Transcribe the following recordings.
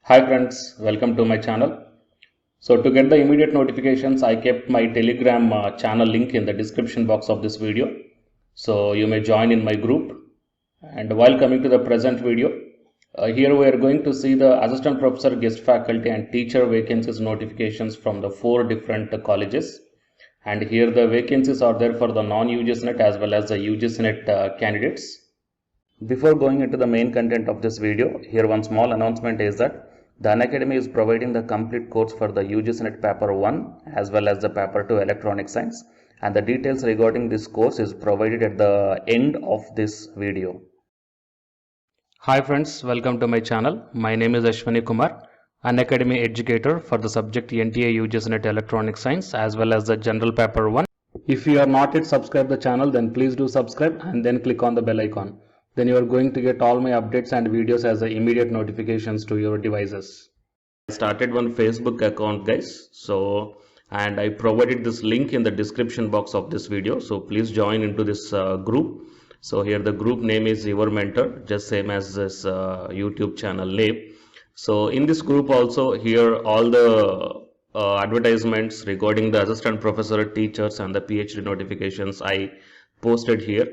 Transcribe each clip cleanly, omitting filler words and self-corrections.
Hi friends, welcome to my channel. So to get the immediate notifications, I kept my Telegram channel link in the description box of this video. So you may join in my group. And while coming to the present video, here we are going to see the assistant professor, guest faculty and teacher vacancies notifications from the 4 different colleges. And here the vacancies are there for the non-UGC as well as the UGC candidates. Before going into the main content of this video, here one small announcement is that the Unacademy is providing the complete course for the UGC Paper 1 as well as the Paper 2 Electronic Science, and the details regarding this course is provided at the end of this video. Hi friends, welcome to my channel. My name is Ashwani Kumar, Unacademy educator for the subject NTA UGC Electronic Science as well as the General Paper 1. If you are not yet subscribed the channel, then please do subscribe and then click on the bell icon. Then you are going to get all my updates and videos as the immediate notifications to your devices. I started one Facebook account, guys. And I provided this link in the description box of this video. So please join into this group. So here the group name is Your Mentor, just same as this YouTube channel name. So in this group also, here all the advertisements regarding the assistant professor, teachers and the PhD notifications I posted here.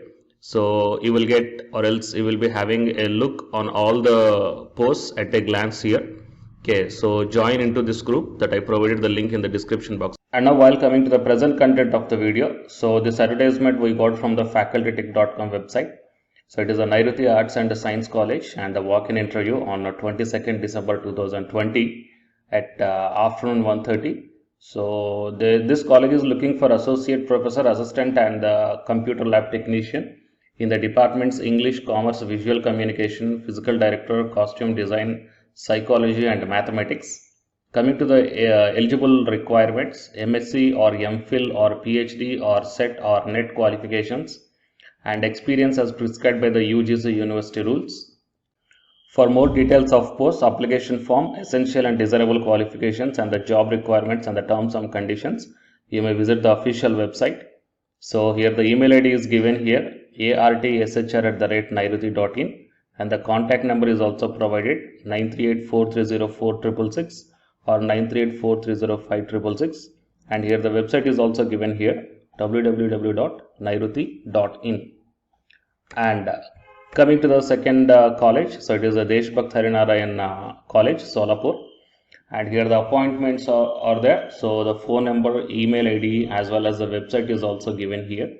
So you will get, or else you will be having a look on all the posts at a glance here. Okay, so join into this group that I provided the link in the description box. And now while coming to the present content of the video, so this advertisement we got from the facultytech.com website. So it is a Nairuti Arts and Science College and the walk-in interview on 22nd December 2020 at afternoon 1:30. So this college is looking for associate professor, assistant and computer lab technician in the departments English, Commerce, Visual Communication, Physical Director, Costume Design, Psychology and Mathematics. Coming to the eligible requirements, MSc or MPhil or PhD or SET or NET qualifications and experience as prescribed by the UGC university rules. For more details of post, application form, essential and desirable qualifications and the job requirements and the terms and conditions, you may visit the official website. So here the email ID is given here, artshr@nairuti.in, and the contact number is also provided 938-430-4666 or 938-430-5666, and here the website is also given here, www.nairuti.in. And coming to the second college, so it is the Deshbhakt Harinarayan College, Solapur. And here the appointments are there. So the phone number, email ID as well as the website is also given here.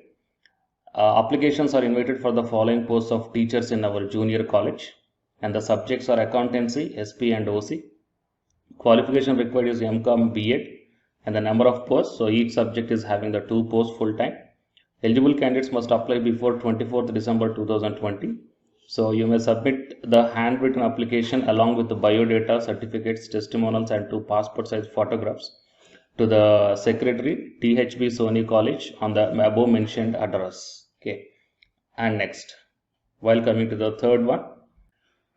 Applications are invited for the following posts of teachers in our junior college, and the subjects are accountancy, SP and OC. Qualification required is MCom, B.Ed, and the number of posts. So each subject is having the 2 posts full time. Eligible candidates must apply before 24th December 2020. So you may submit the handwritten application along with the biodata, certificates, testimonials and 2 passport size photographs to the secretary, THB Sony College on the above mentioned address. Okay. And next, while coming to the third one,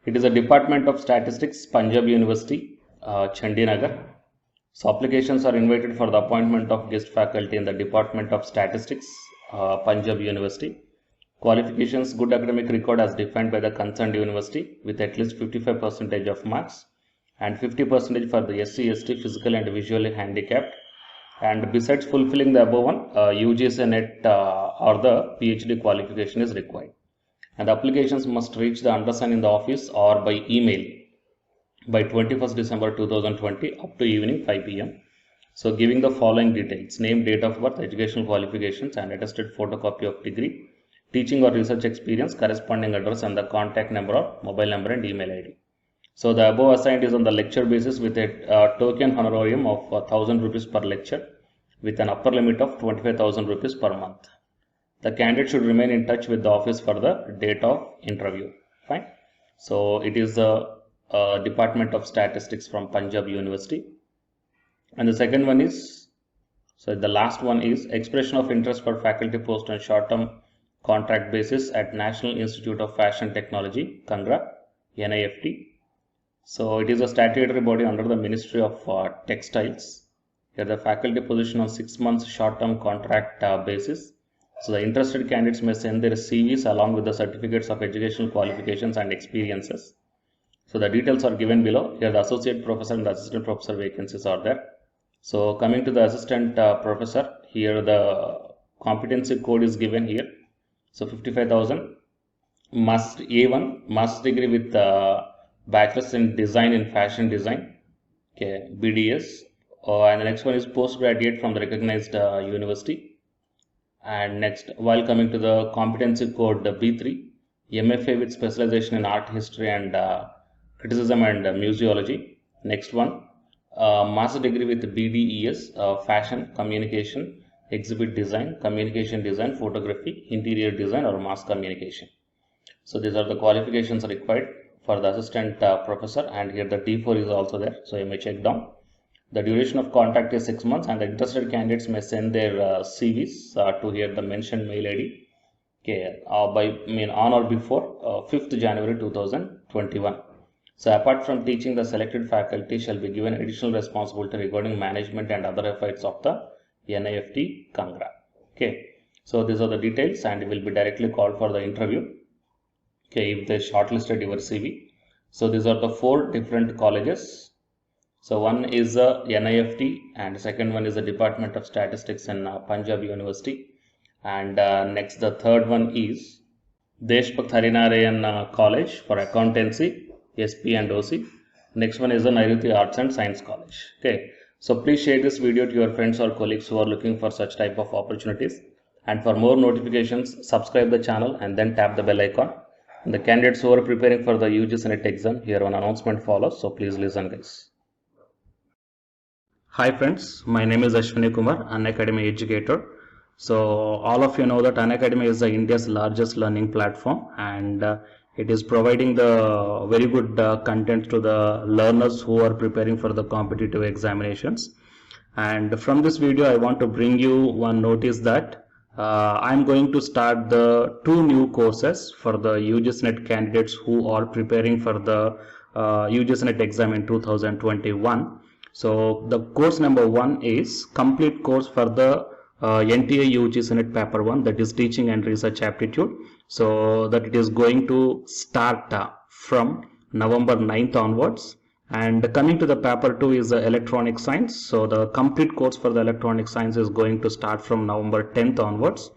it is a Department of Statistics, Punjab University, Chandinagar. So applications are invited for the appointment of guest faculty in the Department of Statistics, Punjab University. Qualifications: good academic record as defined by the concerned university with at least 55% of marks and 50% for the SC, ST, physical and visually handicapped. And besides fulfilling the above one, UGC NET or the PhD qualification is required. And the applications must reach the undersigned in the office or by email by 21st December 2020 up to evening 5 p.m. So giving the following details: name, date of birth, educational qualifications and attested photocopy of degree, teaching or research experience, corresponding address and the contact number or mobile number and email ID. So the above assigned is on the lecture basis with a token honorarium of 1000 rupees per lecture with an upper limit of 25,000 rupees per month. The candidate should remain in touch with the office for the date of interview. Fine. So it is the Department of Statistics from Punjab University. And the second one is, so the last one is expression of interest for faculty post on short-term contract basis at National Institute of Fashion Technology, Kangra, NIFT. So it is a statutory body under the Ministry of Textiles. Here the faculty position on 6 months short-term contract basis. So the interested candidates may send their CVs along with the certificates of educational qualifications and experiences. So the details are given below. Here the associate professor and the assistant professor vacancies are there. So coming to the assistant professor, here the competency code is given here. So 55,000. A1 master's degree with bachelor's in design in fashion design, okay, BDS, and the next one is postgraduate from the recognized university. And next, while coming to the competency code B3, MFA with specialization in art history and criticism and museology. Next one, master degree with BDES, fashion, communication, exhibit design, communication design, photography, interior design or mass communication. So these are the qualifications required for the assistant professor, and here the T4 is also there, so you may check down. The duration of contract is 6 months, and the interested candidates may send their CVs to here the mentioned mail ID, okay, on or before 5th January 2021. So apart from teaching, the selected faculty shall be given additional responsibility regarding management and other efforts of the NIFT Kangra. Okay, so these are the details, and you will be directly called for the interview. Okay, if they shortlisted your CV. So these are the 4 different colleges. So one is the NIFT, and the second one is the Department of Statistics in Punjab University, and next the third one is Deshbhakt Harinarayan College for Accountancy, SP and OC. Next one is the Nairuti Arts and Science College. Okay, so please share this video to your friends or colleagues who are looking for such type of opportunities, and for more notifications subscribe the channel and then tap the bell icon. And the candidates who are preparing for the UGC NET exam, here one announcement follows, so please listen guys. Hi friends, my name is Ashwini Kumar, Unacademy educator. So all of you know that Unacademy is India's largest learning platform, and it is providing the very good content to the learners who are preparing for the competitive examinations. And from this video I want to bring you one notice that I'm going to start the 2 new courses for the UGC NET candidates who are preparing for the UGC NET exam in 2021. So the course number 1 is complete course for the NTA UGC NET paper 1, that is teaching and research aptitude. So that it is going to start from November 9th onwards. And coming to the paper 2 is the electronic science. So the complete course for the electronic science is going to start from November 10th onwards.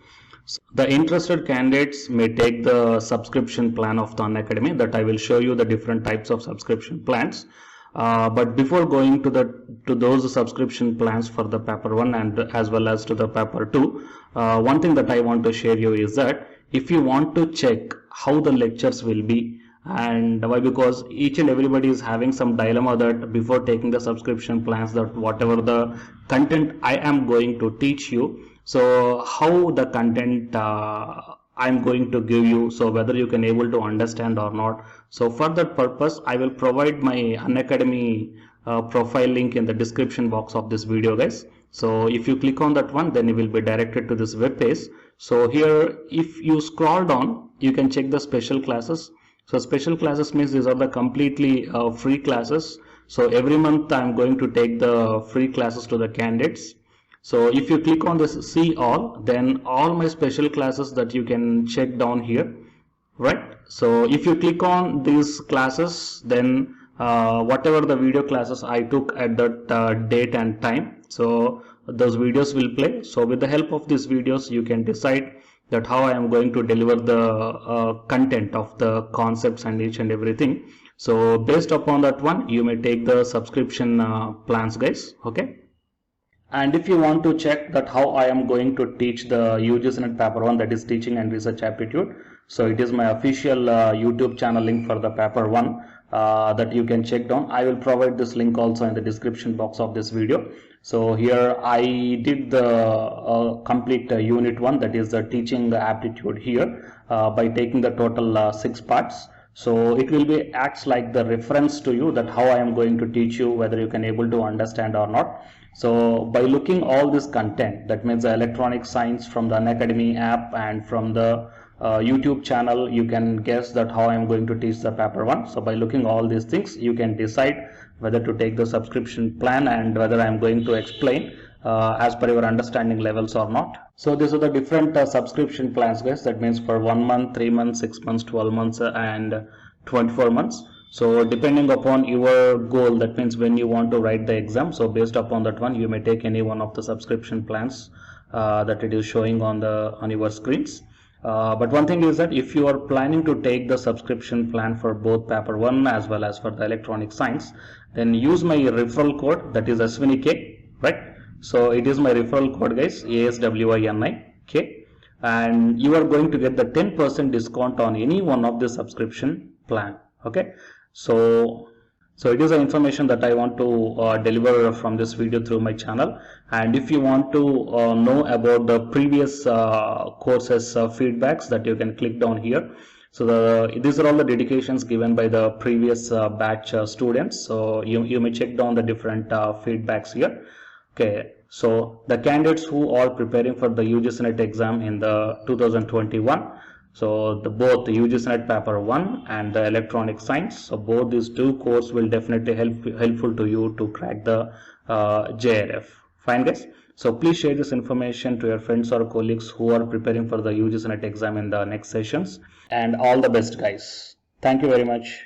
So the interested candidates may take the subscription plan of the Unacademy, that I will show you the different types of subscription plans. But before going to those subscription plans for the paper 1 and as well as to the paper 2, one thing that I want to share you is that if you want to check how the lectures will be, and why, because each and everybody is having some dilemma that before taking the subscription plans, that whatever the content I am going to teach you, so how the content I'm going to give you, so whether you can able to understand or not. So for that purpose I will provide my Unacademy profile link in the description box of this video guys. So if you click on that one, then you will be directed to this web page. So here if you scroll down, you can check the special classes. So special classes means these are the completely free classes. So every month I am going to take the free classes to the candidates. So if you click on this see all, then all my special classes that you can check down here, right? So if you click on these classes, then whatever the video classes I took at that date and time, so those videos will play. So with the help of these videos you can decide that how I am going to deliver the content of the concepts and each and everything. So based upon that one, you may take the subscription plans guys. Okay. And if you want to check that how I am going to teach the UGC NET paper 1, that is teaching and research aptitude, so it is my official YouTube channel link for the paper 1 that you can check down. I will provide this link also in the description box of this video. So here I did the complete unit 1, that is the teaching aptitude here by taking the total 6 parts. So it will be acts like the reference to you that how I am going to teach you, whether you can able to understand or not. So by looking all this content, that means the electronic science from the Unacademy app and from the YouTube channel, you can guess that how I am going to teach the paper 1. So by looking all these things, you can decide whether to take the subscription plan and whether I am going to explain as per your understanding levels or not. So these are the different subscription plans guys. That means for 1 month, 3 months, 6 months, 12 months and 24 months. So depending upon your goal, that means when you want to write the exam, so based upon that one, you may take any one of the subscription plans that it is showing on your screens. But one thing is that if you are planning to take the subscription plan for both paper 1 as well as for the electronic science, then use my referral code, that is ASWINIK, right? So it is my referral code, guys, ASWINIK, and you are going to get the 10% discount on any one of the subscription plan. Okay, so it is the information that I want to deliver from this video through my channel. And if you want to know about the previous courses feedbacks, that you can click down here. So these are all the dedications given by the previous batch students. So you may check down the different feedbacks here. Okay, so the candidates who are preparing for the UGC NET exam in the 2021, so both the UGC NET paper 1 and the electronic science, so both these two courses will definitely helpful to you to crack the JRF. Fine, guys. So please share this information to your friends or colleagues who are preparing for the UGC NET exam in the next sessions. And all the best, guys. Thank you very much.